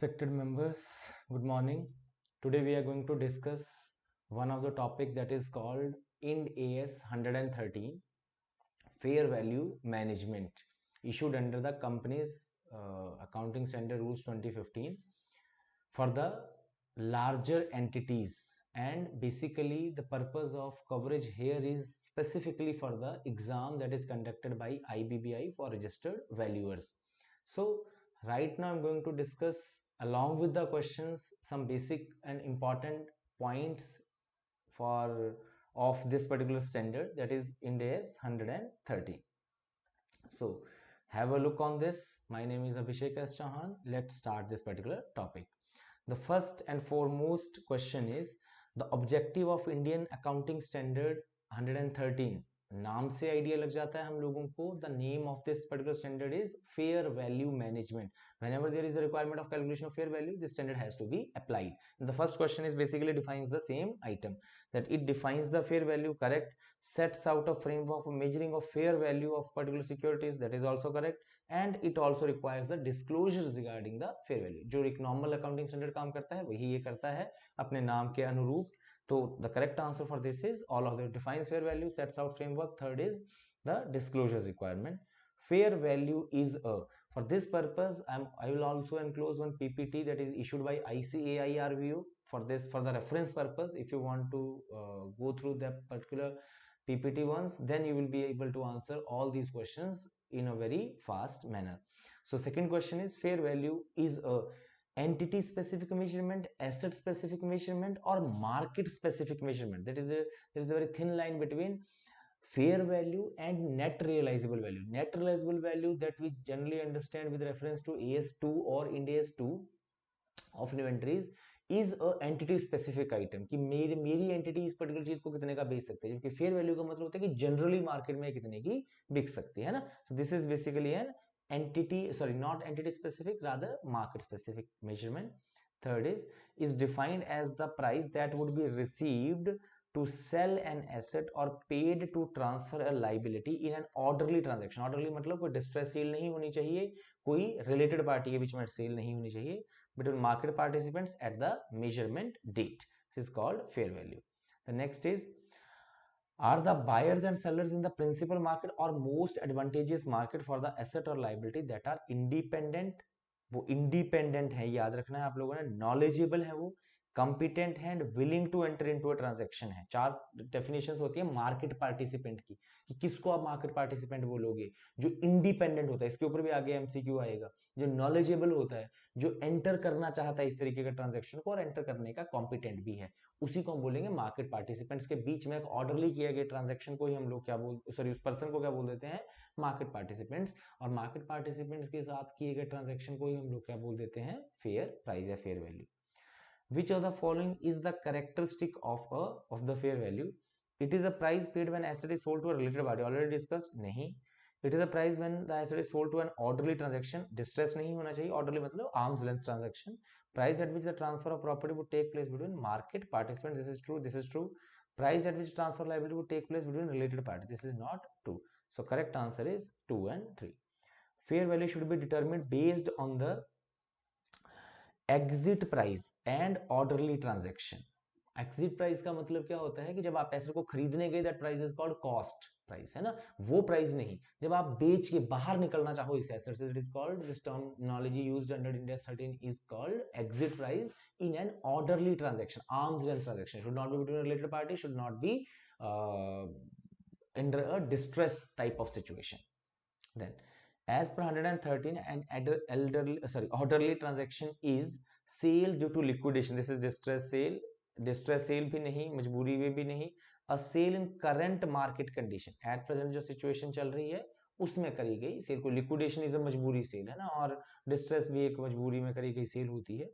Respected members, good morning. Today we are going to discuss one of the topic that is called Ind AS 113 Fair Value Management, issued under the company's Accounting Standard Rules 2015 for the larger entities. And basically the purpose of coverage here is specifically for the exam that is conducted by IBBI for registered valuers. So right now I'm going to discuss along with the questions some basic and important points for of this particular standard, that is Ind AS 130. So have a look on this. My name is Abhishek S. Chauhan. Let's start this particular topic. The first and foremost question is the objective of Indian Accounting Standard 113. नाम से idea लग जाता है हम लोगों को. The name of this particular standard is fair value management. Whenever there is a requirement of calculation of fair value, this standard has to be applied. And the first question is basically defines the same item, that it defines the fair value, correct, sets out a framework for measuring of fair value of particular securities, that is also correct, and it also requires the disclosures regarding the fair value. जो एक normal accounting standard काम करता है वही ये करता है अपने नाम के अनुरूप. तो the correct answer for this is all of them. Defines fair value, sets out framework. Third is the disclosures requirement. Fair value is a, for this purpose I will also enclose one PPT that is issued by ICAI RVO for this, for the reference purpose. If you want to go through that particular PPT once, then you will be able to answer all these questions in a very fast manner. So second question is fair value is a entity specific measurement, asset specific measurement, or market specific measurement. There is a very thin line between fair value and net realizable value. Net realizable value that we generally understand with reference to AS2 or Ind AS 2 of inventories is a entity specific item, कि मेरी entity इस particular चीज को कितने का बेच सकते हैं, जबकि फेयर वैल्यू का मतलब होता है कि जनरली मार्केट में कितने की बिक सकती है ना. So this is basically an entity, sorry, not entity specific, rather market specific measurement. Third is defined as the price that would be received to sell an asset or paid to transfer a liability in an orderly transaction. Orderly मतलब कोई distress sale नहीं होनी चाहिए, कोई related party के बीच में sale नहीं होनी चाहिए, between market participants at the measurement date. This is called fair value. The next is, are the buyers and sellers in the principal market or most advantageous market for the asset or liability that are independent. वो independent है, याद रखना है आप लोगों ने. knowledgeable है वो, competent है, and willing to enter into a transaction है. चार definitions होती है market participant की, कि किसको आप market participant बोलोगे. जो independent होता है, इसके ऊपर भी आगे MCQ आएगा. जो knowledgeable होता है, जो enter करना चाहता है इस तरीके का transaction को और enter करने का competent भी है, उसी को हम बोलेंगे मार्केट पार्टिसिपेंट्स. के बीच में एक ऑर्डरली किया गया ट्रांजैक्शन को ही हम लोग क्या बोल, सॉरी, उस पर्सन को क्या बोल देते हैं, मार्केट पार्टिसिपेंट्स. और मार्केट पार्टिसिपेंट्स के साथ किए गए ट्रांजैक्शन को ही हम लोग क्या बोल देते हैं, फेयर प्राइस या fair value. Which of the following is the characteristic of the fair value? It is a price paid when asset is sold to a related party. Already discussed. नहीं. It is a price when the asset is sold to an orderly transaction. Distress नहीं होना चाहिए. Orderly मतलब arm's length transaction. Price at which the transfer of property would take place between market participants. This is true. This is true. Price at which transfer liability would take place between related parties. This is not true. So correct answer is 2 and 3. Fair value should be determined based on the exit price and orderly transaction. Exit price का मतलब क्या होता है कि जब आप asset को खरीदने गए, that price is called cost price, है ना, वो प्राइस नहीं. जब आप बेच के बाहर निकलना चाहो इस एसेट से, that is called, this terminology used under Ind AS 13 is called exit price in an orderly transaction. Arm's length transaction should not be between related party, should not be under a distress type of situation. Then as per 113, an orderly transaction is sale due to liquidation. This is distress sale. Distress sale भी नहीं, मजबूरी में भी नहीं. A sale in current market condition, at present जो situation चल रही है उसमें करी गई सेल को. लिक्विडेशन इज अ मजबूरी सेल, है ना, और डिस्ट्रेस भी एक मजबूरी में करी गई सेल होती है.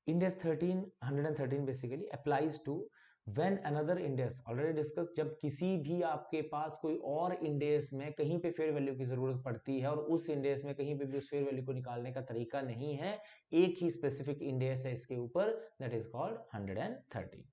Ind AS 113 basically applies to when another Ind AS, already discussed, जब किसी भी आपके पास कोई और Ind AS में कहीं पे फेयर वैल्यू की जरूरत पड़ती है और उस Ind AS में कहीं पे भी उस फेयर वैल्यू को निकालने का तरीका नहीं है, एक ही स्पेसिफिक Ind AS है इसके ऊपर, that is called 113.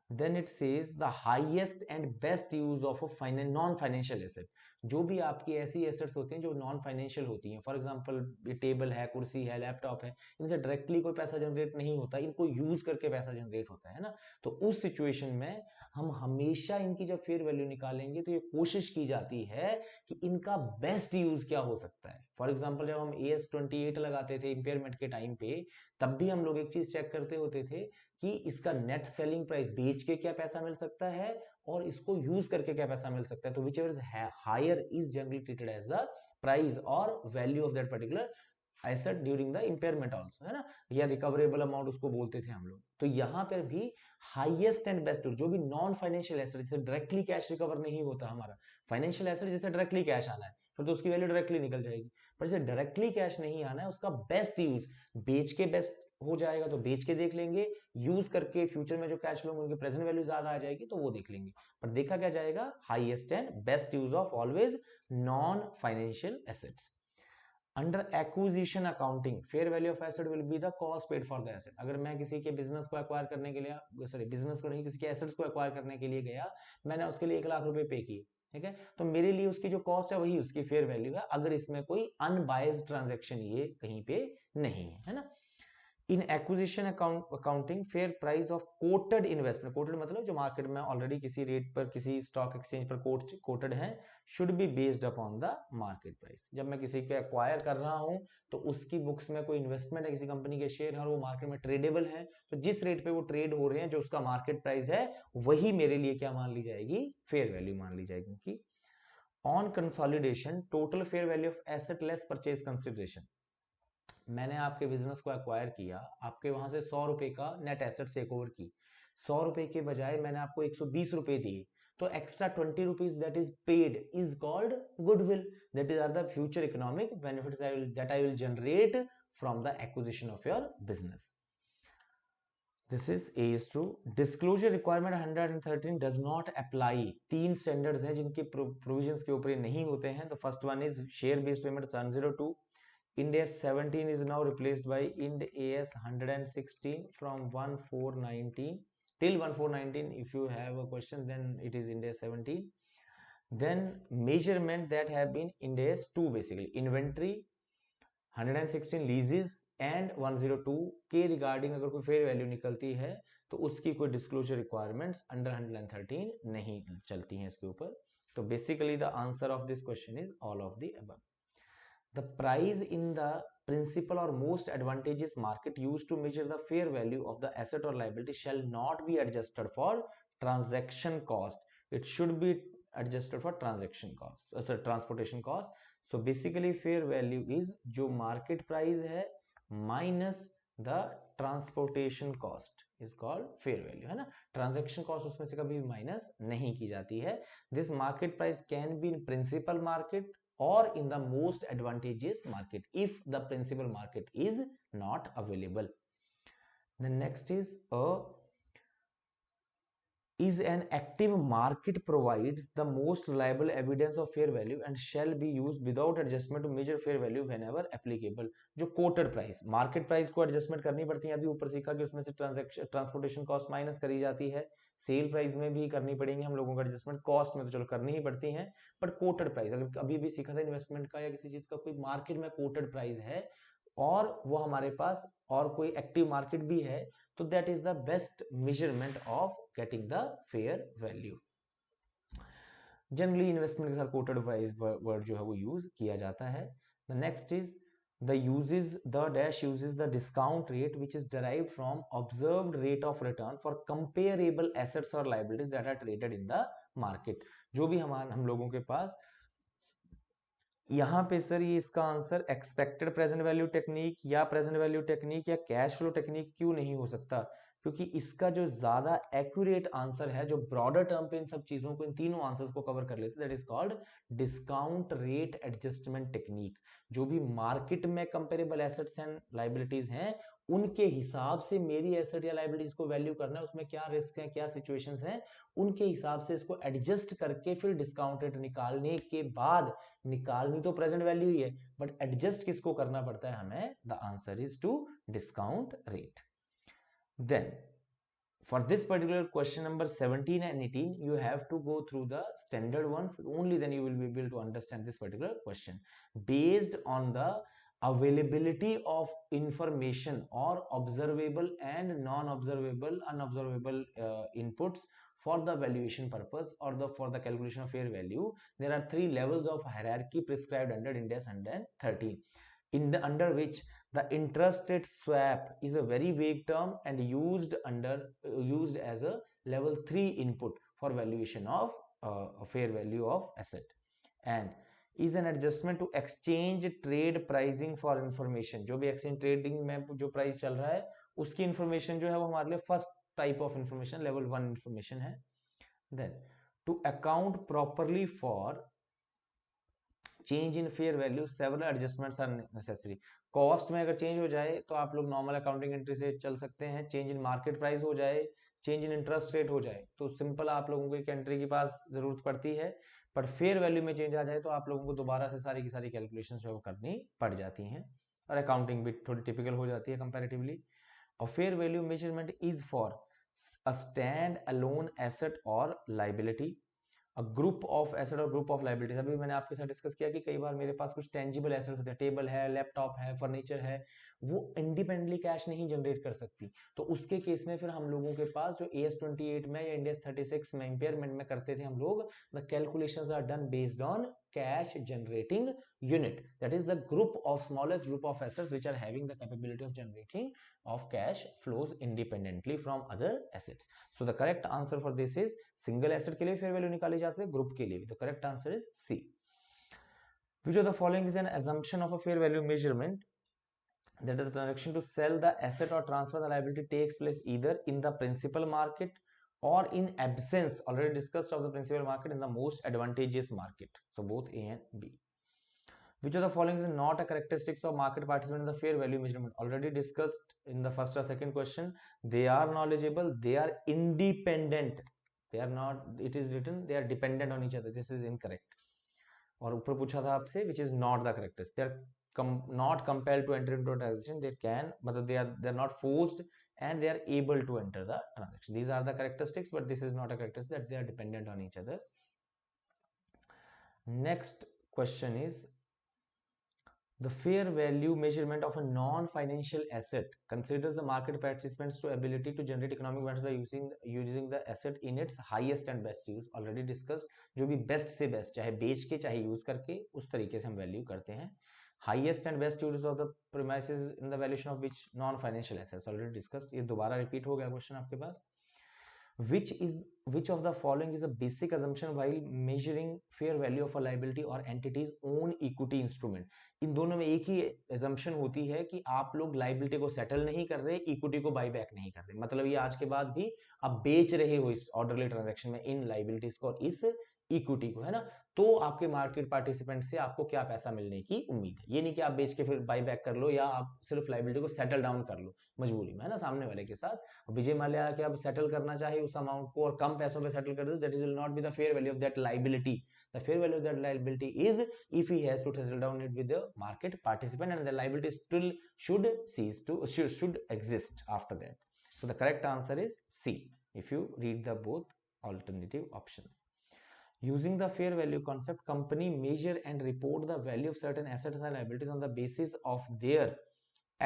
Then it says the highest and best use of a non-financial asset. जो भी आपकी ऐसी एसेट्स होती हैं जो नॉन फाइनेंशियल होती हैं, फॉर एग्जांपल टेबल है, कुर्सी है, लैपटॉप है, इनसे डायरेक्टली कोई पैसा जनरेट नहीं होता, इनको यूज करके पैसा जनरेट होता है ना। तो उस सिचुएशन में हम हमेशा इनकी जब फेयर वैल्यू निकालेंगे तो ये कोशिश की जाती है कि इनका बेस्ट यूज क्या हो सकता है। फॉर एग्जांपल जब हम AS28 लगाते थे इंपेयरमेंट के टाइम पे, तब भी हम लोग एक चीज चेक करते होते थे कि इसका नेट सेलिंग प्राइस, बेच के क्या पैसा मिल सकता है और इसको यूज करके क्या पैसा मिल सकता है। तो whichever is higher is generally treated as the price और value of that particular asset during the impairment also, है ना, या रिकवरेबल अमाउंट उसको बोलते थे हम लोग। तो यहां पर भी हाईएस्ट एंड बेस्ट जो भी नॉन फाइनेंशियल एसेट, जिससे डायरेक्टली कैश रिकवर नहीं होता हमारा, फाइनेंशियल एसेट जैसे डायरेक्टली कैश आना है फिर तो उसकी वैल्यू डायरेक्टली निकल जाएगी, पर जैसे डायरेक्टली कैश नहीं आना है उसका बेस्ट यूज, बेच के बेस्ट हो जाएगा तो बेच के देख लेंगे, यूज करके फ्यूचर में जो कैश फ्लो उनकी प्रेजेंट वैल्यू ज्यादा आ जाएगी तो वो देख लेंगे। पर देखा क्या जाएगा, highest and best use of always non financial assets. Under acquisition accounting fair value of asset will be the cost paid for the asset. अगर मैं किसी के बिजनेस को एक्वायर करने के लिए, सॉरी बिजनेस को नहीं, किसी के एसेट्स को एक्वायर करने के लिए गया, मैंने उसके लिए 1 लाख रुपए पे किए, ठीक है, तो मेरे लिए उसकी जो कॉस्ट है वही उसकी फेयर वैल्यू है, अगर इसमें कोई अनबायस्ड ट्रांजैक्शन ये कहीं पे नहीं है ना। In acquisition accounting fair price of quoted investment, quoted मतलब जो मार्केट में ऑलरेडी किसी रेट पर किसी स्टॉक एक्सचेंज पर कोटेड है, should be based upon the market price. जब मैं किसी को एक्वायर कर रहा हूं तो उसकी बुक्स में कोई इन्वेस्टमेंट है, किसी कंपनी के शेयर है और वो मार्केट में ट्रेडेबल है, तो जिस रेट पे वो ट्रेड हो रहे हैं, जो उसका मार्केट प्राइस है, वही मेरे लिए क्या मान ली जाएगी, फेयर वैल्यू मान ली जाएगी। क्योंकि on consolidation total fair value of asset less purchase consideration, मैंने आपके बिजनेस को एक्वायर किया, आपके वहां से 100 रुपए का नेट एसेट टेक ओवर की, 100 रुपए के बजाय मैंने आपको 120 रुपए दिए, तो extra 20 rupees that is paid is called goodwill, that is are the future economic benefits that I will generate from the acquisition of your business. This is A is to disclosure requirement 113 does not apply। 3 standards हैं जिनके provisions के ऊपर नहीं होते हैं। The first one is share based payment 102, Ind AS 17 is now replaced by Ind AS 116 from 1419 till 1419. If you have a question, then it is Ind AS 17. Then measurement that have been Ind AS 2, basically inventory 116 लीजेस and 102 के regarding अगर कोई fair value निकलती है तो उसकी कोई disclosure requirements under 113 नहीं चलती हैं इसके ऊपर। तो basically the answer of this question is all of the above. The price in the principal or most advantageous market used to measure the fair value of the asset or liability shall not be adjusted for transaction cost. It should be adjusted for transaction cost, sorry, transportation cost. So basically fair value is जो market price है minus the transportation cost is called fair value, है ना। transaction cost उसमें से कभी minus नहीं की जाती है। This market price can be in principal market or in the most advantageous market if the principal market is not available. The next is an active market provides the most reliable evidence of fair value and shall be used without adjustment to measure fair value whenever applicable। जो coated price, market price को adjustment करनी पड़ती है, अभी ऊपर सीखा कि उसमें से ट्रांसपोर्टेशन कॉस्ट माइनस करी जाती है, सेल प्राइस में भी करनी पड़ेंगे हम लोगों का एडजस्टमेंट, कॉस्ट में तो चलो करनी ही पड़ती है, बट कोटेड प्राइस अगर अभी भी सीखा था इन्वेस्टमेंट का या किसी चीज का, कोई मार्केट में कोटेड प्राइस है और वो हमारे पास और कोई एक्टिव मार्केट भी है, तो that is the best measurement of getting the fair value. Generally investment के साथ कोटेड प्राइस वर्ड जो है वो यूज किया जाता है। The next is the dash uses the discount rate which is derived from observed rate of return for comparable assets or liabilities that are traded in the market। जो भी हम लोगों के पास यहां पे सर ये इसका answer expected present value technique या प्रेजेंट वैल्यू टेक्निक या कैश फ्लो टेक्निक क्यों नहीं हो सकता, क्योंकि इसका जो ज्यादा एक्यूरेट आंसर है, जो ब्रॉडर टर्म पे इन सब चीजों को, इन तीनों आंसर्स को कवर कर लेते, that is called discount rate adjustment technique. जो भी मार्केट में कंपेरेबल एसेट्स एंड लाइबिलिटीज हैं उनके हिसाब से मेरी एसेट या लाइबिलिटीज को वैल्यू करना है, उसमें क्या रिस्क है, क्या सिचुएशंस हैं, उनके हिसाब से इसको एडजस्ट करके फिर डिस्काउंट रेट निकालने के बाद, निकालनी तो प्रेजेंट वैल्यू ही है बट एडजस्ट किसको करना पड़ता है हमें, the answer is to discount rate. Then For this particular question number 17 and 18, you have to go through the standard ones. Only then you will be able to understand this particular question. Based on the availability of information or observable and non-observable, unobservable inputs for the valuation purpose or for the calculation of fair value, there are three levels of hierarchy prescribed under Ind AS 113, under which the interest rate swap is a very vague term and used as a level 3 input for valuation of a fair value of asset, and is an adjustment to exchange trade pricing for information. जो भी exchange trading में जो price चल रहा है उसकी information जो है वो हमारे लिए first type of information, level 1 information है. Then to account properly for change in fair value several adjustments are necessary. Cost में अगर चेंज हो जाए तो आप लोग नॉर्मल अकाउंटिंग एंट्री से चल सकते हैं. चेंज इन मार्केट प्राइस हो जाए, चेंज इन इंटरेस्ट रेट हो जाए तो सिंपल आप लोगों को एक एंट्री की पास जरूरत पड़ती है. पर फेयर वैल्यू में चेंज आ जाए तो आप लोगों को दोबारा से सारी की सारी कैलकुलेशन जो करनी पड़ जाती हैं और अकाउंटिंग भी थोड़ी टिपिकल हो जाती है कंपैरेटिवली. और fair value measurement is for a stand alone asset और लाइबिलिटी, ग्रुप ऑफ एसेट और ग्रुप ऑफ लाइबिलिटीज. अभी मैंने आपके साथ डिस्कस किया कि कई बार मेरे पास कुछ टेंजिबल एसेट्स होते हैं, टेबल है, लैपटॉप है, फर्नीचर है, वो इंडिपेंडेंटली कैश नहीं जनरेट कर सकती. तो उसके केस में फिर हम लोगों के पास जो AS 28 में या इंड AS 36 में इंपेयरमेंट में करते थे हम लोग, the calculations are done based on cash generating unit, that is the group of smallest group of assets which are having the capability of generating of cash flows independently from other assets. So the correct answer for this is single asset के लिए fair value निकाली जा सकती है, group के लिए भी. The correct answer is C. Which of the following is an assumption of a fair value measurement? That the transaction to sell the asset or transfer the liability takes place either in the principal market or in absence, already discussed, of the principal market, in the most advantageous market. So both A and B. Which of the following is not a characteristics of market participant in the fair value measurement? Already discussed in the first or second question. They are knowledgeable, they are independent, they are not, it is written they are dependent on each other. This is incorrect. और ऊपर पूछा था आपसे which is not the characteristic. They are not compelled to enter into a transaction. They can, but they are not forced and they are able to enter the transaction. These are the characteristics, but this is not a characteristic that they are dependent on each other. Next question is the fair value measurement of a non-financial asset considers the market participants to ability to generate economic benefit by using the asset in its highest and best use. Already discussed. जो भी best से best, चाहे बेच के चाहे use करके, उस तरीके से हम वैल्यू करते हैं. Highest and best use of the premises in the valuation of which non-financial assets, already discussed. ये दोबारा repeat हो गया क्वेश्चन आपके पास. Which of the following is a basic assumption while measuring fair value of a liability or entity's own equity instrument? इन दोनों में एक ही assumption होती है कि आप लोग liability को settle नहीं कर रहे, equity को buy back नहीं कर रहे. मतलब ये आज के बाद भी आप बेच रहे हो इस orderly transaction में इन liabilities को और इस इक्विटी को, है ना. तो आपके मार्केट पार्टिसिपेंट से आपको क्या पैसा मिलने की उम्मीद है. ये नहीं कि आप बेच के फिर बाई बैक कर लो या आप सिर्फ लाइबिलिटी को सेटल डाउन कर लो मजबूरी में, है ना, सामने वाले के साथ. विजय माल्या के अब सेटल करना चाहे उस अमाउंट को और कम पैसों पे सेटल कर दे, that will not be the fair value of that liability. The fair value of that liability is if he has to settle down it with the market participant and the liability still should exist after that. So the correct answer is C if you read the both alternative options. Using the fair value concept, company measure and report the value of certain assets and liabilities on the basis of their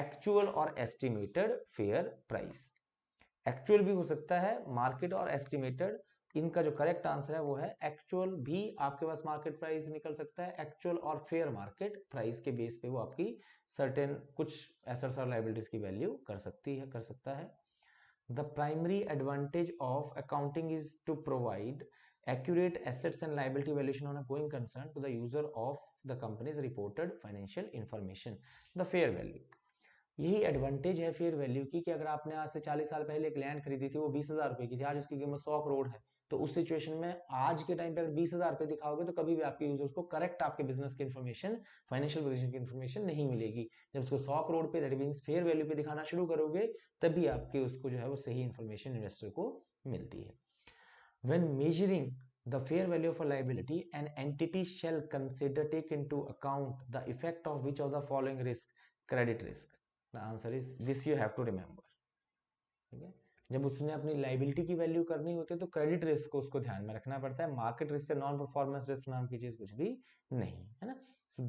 actual or estimated fair price. Actual भी हो सकता है, market और estimated. इनका जो correct answer है वो है एक्चुअल. भी आपके पास मार्केट प्राइस निकल सकता है, एक्चुअल और फेयर मार्केट प्राइस के बेस पे वो आपकी सर्टेन कुछ एसेट्स और लाइबिलिटीज की वैल्यू कर सकता है. The primary advantage of accounting is to provide accurate assets and liability valuation on a going concern to the user of the company's reported financial information. The fair value, यही advantage है fair value की कि अगर आपने आज से 40 साल पहले एक लैंड खरीदी थी, वो 20,000 रुपए की थी, आज उसकी कीमत 100 करोड़ है. तो उस सिचुएशन में आज के टाइम पे अगर 20,000 रुपए दिखाओगे तो कभी भी आपके यूजर्स को करेक्ट आपके बिजनेस की इन्फॉर्मेशन, फाइनेंशियल पोजीशन की इन्फॉर्मेशन नहीं मिलेगी. जब उसको 100 करोड़ पे, दैट मींस फेयर वैल्यू पे दिखाना शुरू करोगे, तभी आपके उसको जो है वो सही इन्फॉर्मेशन इन्वेस्टर को मिलती है. When measuring the fair value of a liability, an entity shall take into account the effect of which of the following risk? Credit risk. The answer is this, you have to remember. Okay? जब उसने अपनी liability की value करनी होती है तो credit risk को उसको ध्यान में रखना पड़ता है, मार्केट रिस्क या नॉन परफॉर्मेंस रिस्क नाम की चीज कुछ भी नहीं है ना। सो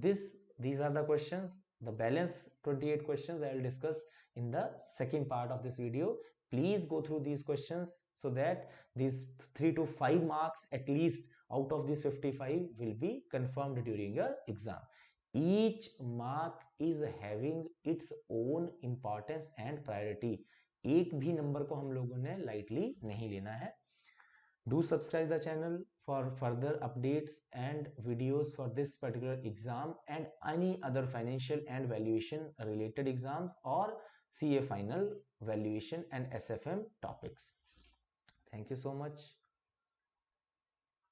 these are the questions, the balance 28 questions I will discuss in the second part of this video. Please go through these questions so that these 3 to 5 marks at least out of these 55 will be confirmed during your exam. Each mark is having its own importance and priority. एक भी number को हम लोगों ने lightly नहीं लेना है. Do subscribe the channel for further updates and videos for this particular exam and any other financial and valuation related exams or CA final valuation and SFM topics. Thank you so much.